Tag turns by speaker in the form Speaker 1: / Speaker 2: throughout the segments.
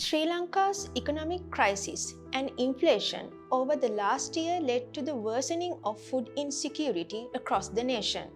Speaker 1: Sri Lanka's economic crisis and inflation over the last year led to the worsening of food insecurity across the nation.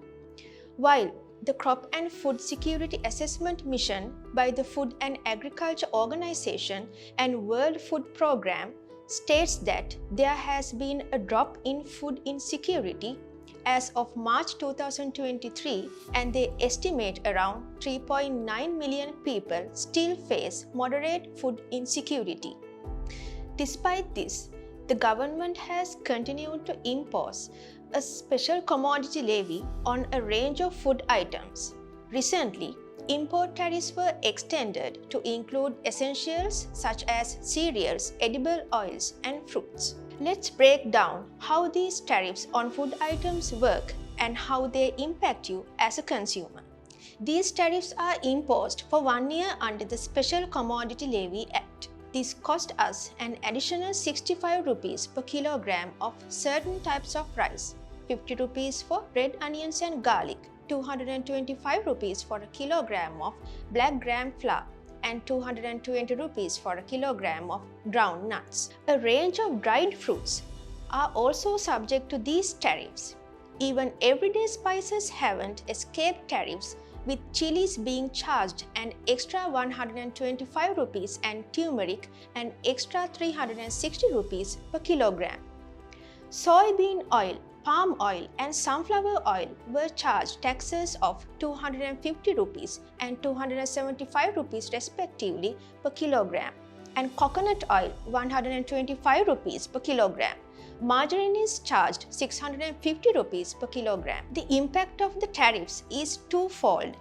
Speaker 1: While the Crop and Food Security Assessment Mission by the Food and Agriculture Organization and World Food Programme states that there has been a drop in food insecurity as of March 2023, and they estimate around 3.9 million people still face moderate food insecurity. Despite this, the government has continued to impose a special commodity levy on a range of food items. Recently, import tariffs were extended to include essentials such as cereals, edible oils, and fruits. Let's break down how these tariffs on food items work and how they impact you as a consumer. These tariffs are imposed for 1 year under the Special Commodity Levy Act. This cost us an additional 65 rupees per kilogram of certain types of rice, 50 rupees for red onions and garlic, 225 rupees for a kilogram of black gram flour, and 220 rupees for a kilogram of ground nuts. A range of dried fruits are also subject to these tariffs. Even everyday spices haven't escaped tariffs, with chilies being charged an extra 125 rupees and turmeric an extra 360 rupees per kilogram. Soybean oil, palm oil and sunflower oil were charged taxes of 250 rupees and 275 rupees respectively per kilogram, and coconut oil 125 rupees per kilogram. Margarine is charged 650 rupees per kilogram. The impact of the tariffs is twofold.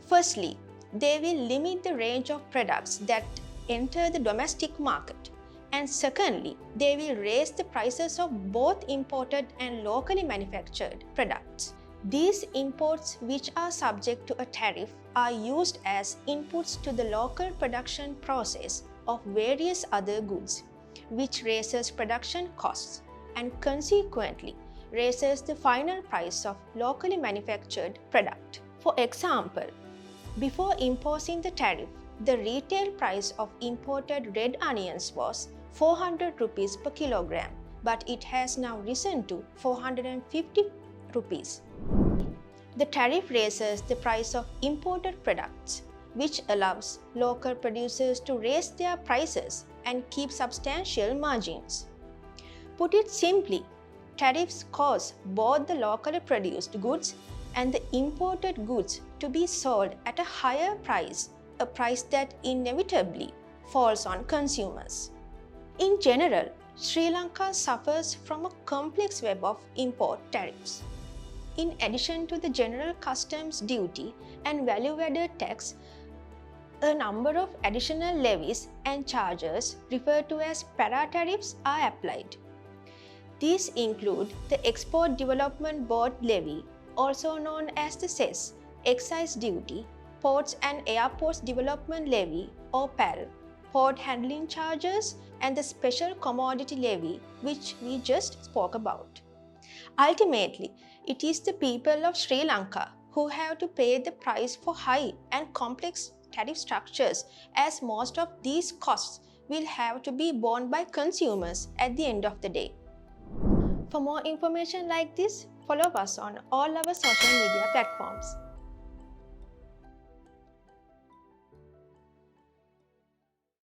Speaker 1: Firstly, they will limit the range of products that enter the domestic market. And secondly, they will raise the prices of both imported and locally manufactured products. These imports, which are subject to a tariff, are used as inputs to the local production process of various other goods, which raises production costs and consequently raises the final price of locally manufactured product. For example, before imposing the tariff, the retail price of imported red onions was 400 rupees per kilogram, but it has now risen to 450 rupees. The tariff raises the price of imported products, which allows local producers to raise their prices and keep substantial margins. Put it simply, tariffs cause both the locally produced goods and the imported goods to be sold at a higher price, a price that inevitably falls on consumers. In general, Sri Lanka suffers from a complex web of import tariffs. In addition to the general customs duty and value-added tax, a number of additional levies and charges referred to as para-tariffs are applied. These include the Export Development Board levy, also known as the cess, excise duty, Ports and Airports Development Levy or PAL, port handling charges, and the Special Commodity Levy, which we just spoke about. Ultimately, it is the people of Sri Lanka who have to pay the price for high and complex tariff structures, as most of these costs will have to be borne by consumers at the end of the day. For more information like this, follow us on all our social media platforms.